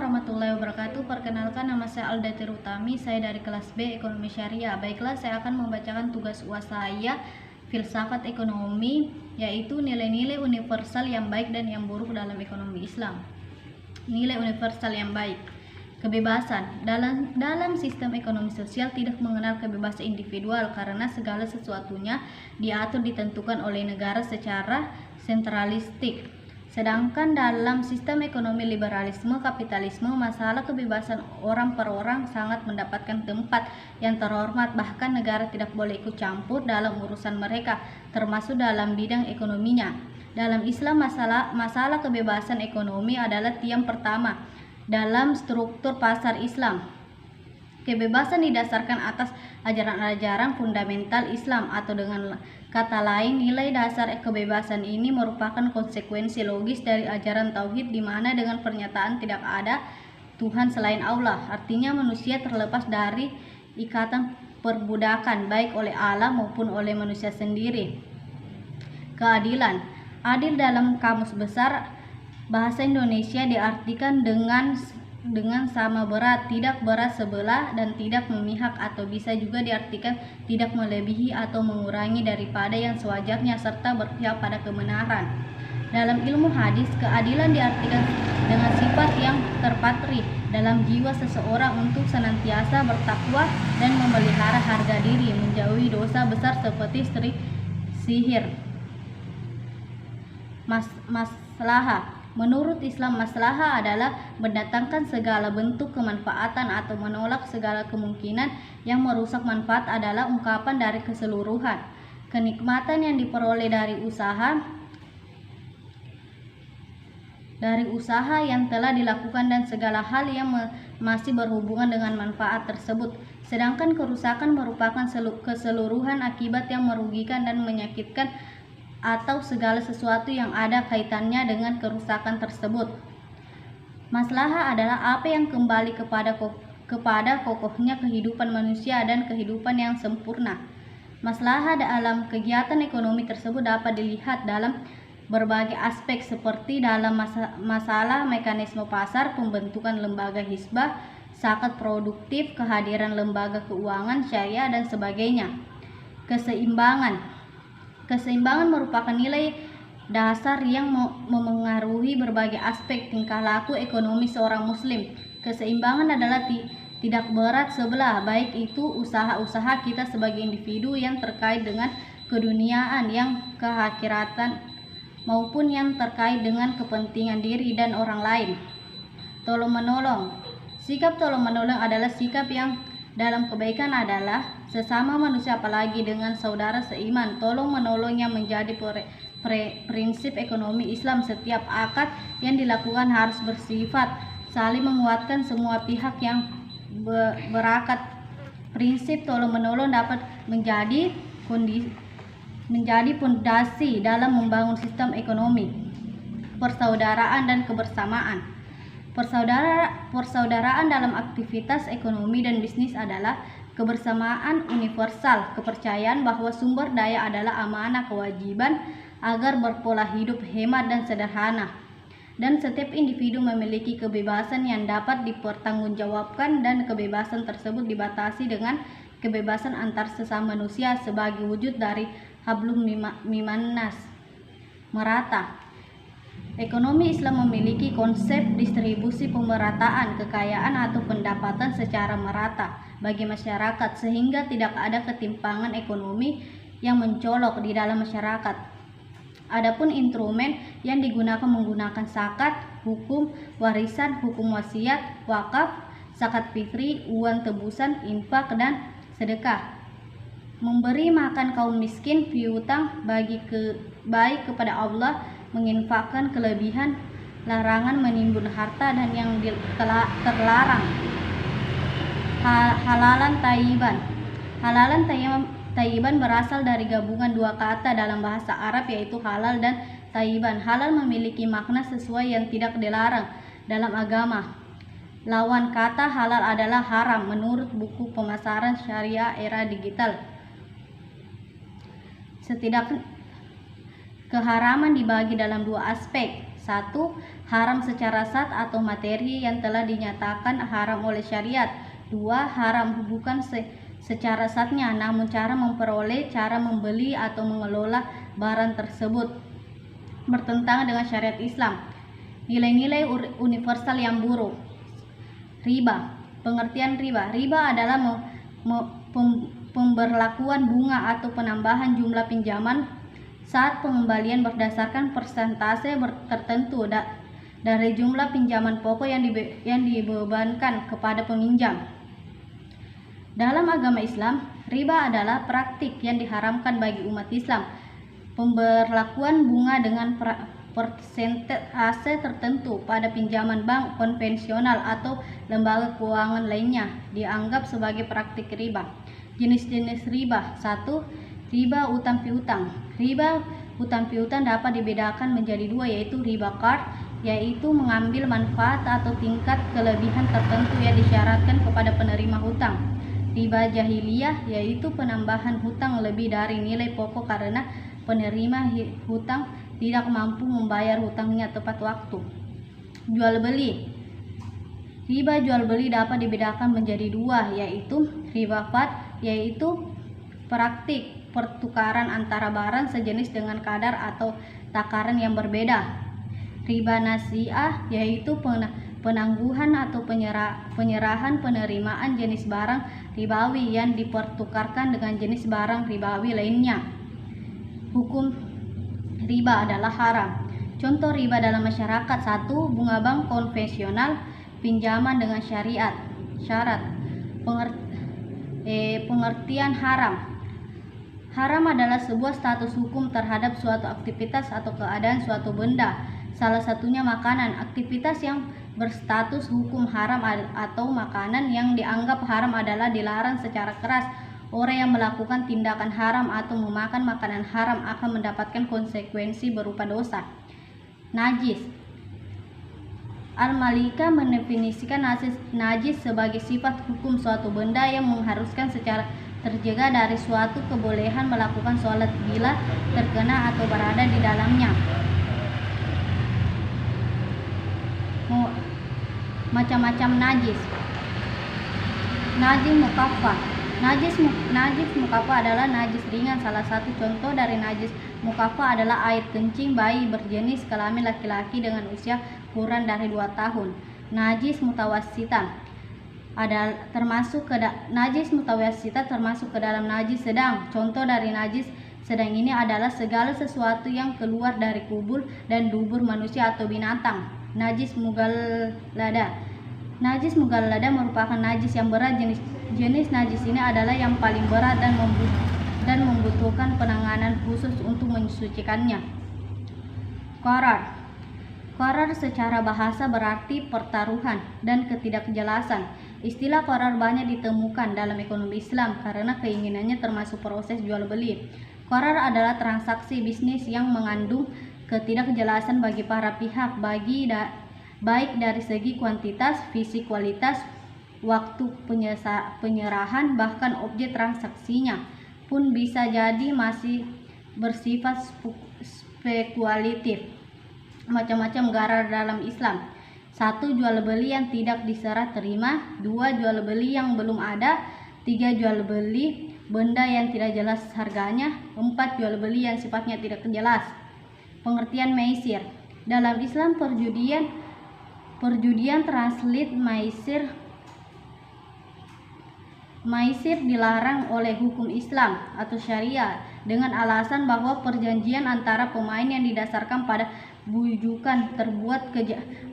warahmatullahi wabarakatuh. Perkenalkan, nama saya Alda Tirutami. Saya dari kelas B Ekonomi Syariah. Baiklah, saya akan membacakan tugas UAS saya, filsafat ekonomi, yaitu nilai-nilai universal yang baik dan yang buruk dalam ekonomi Islam. Nilai universal yang baik. Kebebasan. Dalam sistem ekonomi sosial tidak mengenal kebebasan individual karena segala sesuatunya diatur ditentukan oleh negara secara sentralistik. Sedangkan dalam sistem ekonomi liberalisme kapitalisme, masalah kebebasan orang per orang sangat mendapatkan tempat yang terhormat, bahkan negara tidak boleh ikut campur dalam urusan mereka, termasuk dalam bidang ekonominya. Dalam Islam, masalah kebebasan ekonomi adalah tiang pertama dalam struktur pasar Islam. Kebebasan didasarkan atas ajaran-ajaran fundamental Islam, atau dengan kata lain, nilai dasar kebebasan ini merupakan konsekuensi logis dari ajaran tauhid, di mana dengan pernyataan tidak ada Tuhan selain Allah, artinya manusia terlepas dari ikatan perbudakan baik oleh Allah maupun oleh manusia sendiri. Keadilan. Adil dalam Kamus Besar Bahasa Indonesia diartikan dengan sama berat, tidak berat sebelah, dan tidak memihak, atau bisa juga diartikan tidak melebihi atau mengurangi daripada yang sewajarnya, serta berpihak pada kebenaran. Dalam ilmu hadis, keadilan diartikan dengan sifat yang terpatri dalam jiwa seseorang untuk senantiasa bertakwa dan memelihara harga diri, menjauhi dosa besar seperti sihir. Maslahah. Menurut Islam, maslahah adalah mendatangkan segala bentuk kemanfaatan atau menolak segala kemungkinan yang merusak manfaat, adalah ungkapan dari keseluruhan kenikmatan yang diperoleh dari usaha yang telah dilakukan dan segala hal yang masih berhubungan dengan manfaat tersebut. Sedangkan kerusakan merupakan keseluruhan akibat yang merugikan dan menyakitkan, atau segala sesuatu yang ada kaitannya dengan kerusakan tersebut. Maslahah adalah apa yang kembali kepada kokohnya kehidupan manusia dan kehidupan yang sempurna. Maslahah dalam kegiatan ekonomi tersebut dapat dilihat dalam berbagai aspek, seperti dalam masalah mekanisme pasar, pembentukan lembaga hisbah, zakat produktif, kehadiran lembaga keuangan syariah, dan sebagainya. Keseimbangan merupakan nilai dasar yang memengaruhi berbagai aspek tingkah laku ekonomi seorang muslim. Keseimbangan adalah tidak berat sebelah, baik itu usaha-usaha kita sebagai individu yang terkait dengan keduniaan, yang keakhiratan, maupun yang terkait dengan kepentingan diri dan orang lain. Tolong-menolong. Sikap tolong-menolong adalah sikap yang dalam kebaikan adalah sesama manusia, apalagi dengan saudara seiman. Tolong-menolong yang menjadi prinsip ekonomi Islam. Setiap akad yang dilakukan harus bersifat saling menguatkan semua pihak yang berakad. Prinsip tolong-menolong dapat menjadi fondasi dalam membangun sistem ekonomi, persaudaraan, dan kebersamaan. Persaudaraan dalam aktivitas ekonomi dan bisnis adalah kebersamaan universal, kepercayaan bahwa sumber daya adalah amanah, kewajiban agar berpola hidup hemat dan sederhana, dan setiap individu memiliki kebebasan yang dapat dipertanggungjawabkan, dan kebebasan tersebut dibatasi dengan kebebasan antar sesama manusia sebagai wujud dari hablum minan nas, merata. Ekonomi Islam memiliki konsep distribusi pemerataan kekayaan atau pendapatan secara merata bagi masyarakat, sehingga tidak ada ketimpangan ekonomi yang mencolok di dalam masyarakat. Adapun instrumen yang digunakan menggunakan zakat, hukum warisan, hukum wasiat, wakaf, zakat fitri, uang tebusan, infak, dan sedekah. Memberi makan kaum miskin, piutang baik kepada Allah, menginfakkan kelebihan, larangan menimbun harta dan yang terlarang. Halalan tayyiban. Halalan tayyiban berasal dari gabungan dua kata dalam bahasa Arab, yaitu halal dan tayyiban. Halal memiliki makna sesuai yang tidak dilarang dalam agama. Lawan kata halal adalah haram menurut buku pemasaran syariah era digital. Setidaknya keharaman dibagi dalam dua aspek. 1. Haram secara zat atau materi yang telah dinyatakan haram oleh syariat. 2. Haram bukan secara zatnya, namun cara memperoleh, cara membeli atau mengelola barang tersebut bertentangan dengan syariat Islam. Nilai-nilai universal yang buruk. Riba. Pengertian riba. Riba adalah pemberlakuan bunga atau penambahan jumlah pinjaman saat pengembalian berdasarkan persentase tertentu dari jumlah pinjaman pokok yang dibebankan kepada peminjam. Dalam agama Islam, riba adalah praktik yang diharamkan bagi umat Islam. Pemberlakuan bunga dengan persentase tertentu pada pinjaman bank konvensional atau lembaga keuangan lainnya dianggap sebagai praktik riba. Jenis-jenis riba. 1. Riba utang piutang. Riba utang piutang dapat dibedakan menjadi 2, yaitu riba qard, yaitu mengambil manfaat atau tingkat kelebihan tertentu yang disyaratkan kepada penerima hutang. Riba jahiliyah, yaitu penambahan hutang lebih dari nilai pokok karena penerima hutang tidak mampu membayar hutangnya tepat waktu. Jual beli. Riba jual beli dapat dibedakan menjadi 2, yaitu riba fad, yaitu praktik pertukaran antara barang sejenis dengan kadar atau takaran yang berbeda. Riba nasi'ah, yaitu penangguhan atau penyerahan penerimaan jenis barang ribawi yang dipertukarkan dengan jenis barang ribawi lainnya. Hukum riba adalah haram. Contoh riba dalam masyarakat. 1. Bunga bank konvensional, pinjaman dengan syarat. Pengertian haram. Haram adalah sebuah status hukum terhadap suatu aktivitas atau keadaan suatu benda. Salah satunya makanan. Aktivitas yang berstatus hukum haram atau makanan yang dianggap haram adalah dilarang secara keras. Orang yang melakukan tindakan haram atau memakan makanan haram akan mendapatkan konsekuensi berupa dosa. Najis. Al-Malika mendefinisikan najis sebagai sifat hukum suatu benda yang mengharuskan secara terjaga dari suatu kebolehan melakukan sholat bila terkena atau berada di dalamnya. Macam-macam najis. Najis mukaffah. Najis mukaffah adalah najis ringan. Salah satu contoh dari najis mukaffah adalah air kencing bayi berjenis kelamin laki-laki dengan usia kurang dari 2 tahun. Najis mutawassitah. Najis mutawassitah termasuk ke dalam najis sedang. Contoh dari najis sedang ini adalah segala sesuatu yang keluar dari kubur dan dubur manusia atau binatang. Najis mugallada. Najis mugallada merupakan najis yang berat. Jenis najis ini adalah yang paling berat dan membutuhkan penanganan khusus untuk mensucikannya. Qarar. Qarar secara bahasa berarti pertaruhan dan ketidakjelasan. Istilah qarar banyak ditemukan dalam ekonomi Islam karena keinginannya termasuk proses jual beli. Qarar adalah transaksi bisnis yang mengandung ketidakjelasan bagi para pihak, baik dari segi kuantitas, fisik, kualitas, waktu penyerahan, bahkan objek transaksinya pun bisa jadi masih bersifat spekulatif. Macam-macam qarar dalam Islam. 1. Jual beli yang tidak diserah terima. 2. Jual beli yang belum ada. 3. Jual beli benda yang tidak jelas harganya. 4. Jual beli yang sifatnya tidak jelas. Pengertian maisir. Dalam Islam perjudian translate maisir dilarang oleh hukum Islam atau syariah dengan alasan bahwa perjanjian antara pemain yang didasarkan pada bujukan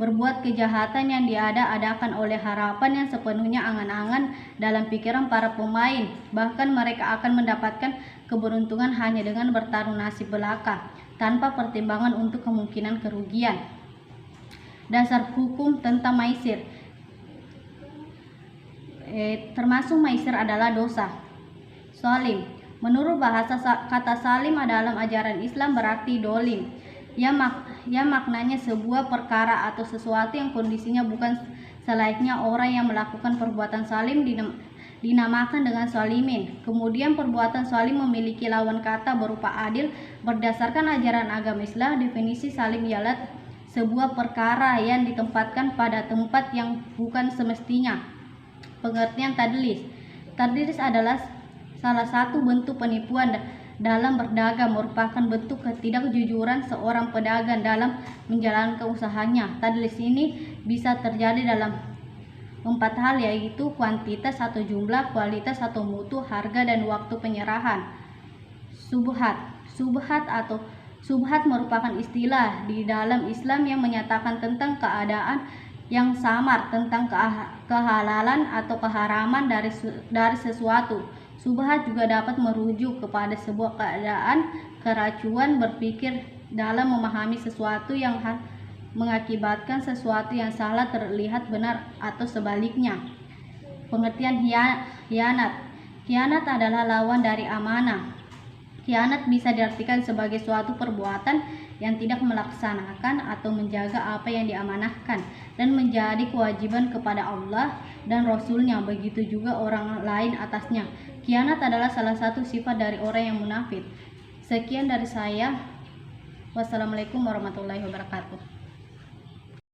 berbuat kejahatan yang diada-adakan oleh harapan yang sepenuhnya angan-angan dalam pikiran para pemain. Bahkan mereka akan mendapatkan keberuntungan hanya dengan bertaruh nasib belaka tanpa pertimbangan untuk kemungkinan kerugian. Dasar hukum tentang maisir. Termasuk maisir adalah dosa. Salim. Menurut bahasa kata salim dalam ajaran Islam berarti dolim. Yang maknanya sebuah perkara atau sesuatu yang kondisinya bukan selayaknya. Orang yang melakukan perbuatan salim dinamakan dengan salimin. Kemudian perbuatan salim memiliki lawan kata berupa adil. Berdasarkan ajaran agama Islam, definisi salim ialah sebuah perkara yang ditempatkan pada tempat yang bukan semestinya. Pengertian tadlis. Tadlis adalah salah satu bentuk penipuan dalam berdagang, merupakan bentuk ketidakjujuran seorang pedagang dalam menjalankan usahanya. Tadlis ini bisa terjadi dalam 4 hal, yaitu kuantitas atau jumlah, kualitas atau mutu, harga, dan waktu penyerahan. Subhat merupakan istilah di dalam Islam yang menyatakan tentang keadaan yang samar tentang kehalalan atau keharaman dari sesuatu. Subhat juga dapat merujuk kepada sebuah keadaan keracuan berpikir dalam memahami sesuatu yang mengakibatkan sesuatu yang salah terlihat benar atau sebaliknya. Pengertian khianat. Khianat adalah lawan dari amanah. Khianat bisa diartikan sebagai suatu perbuatan yang tidak melaksanakan atau menjaga apa yang diamanahkan dan menjadi kewajiban kepada Allah dan Rasul-Nya, begitu juga orang lain atasnya. Khianat adalah salah satu sifat dari orang yang munafik. Sekian dari saya. Wassalamualaikum warahmatullahi wabarakatuh.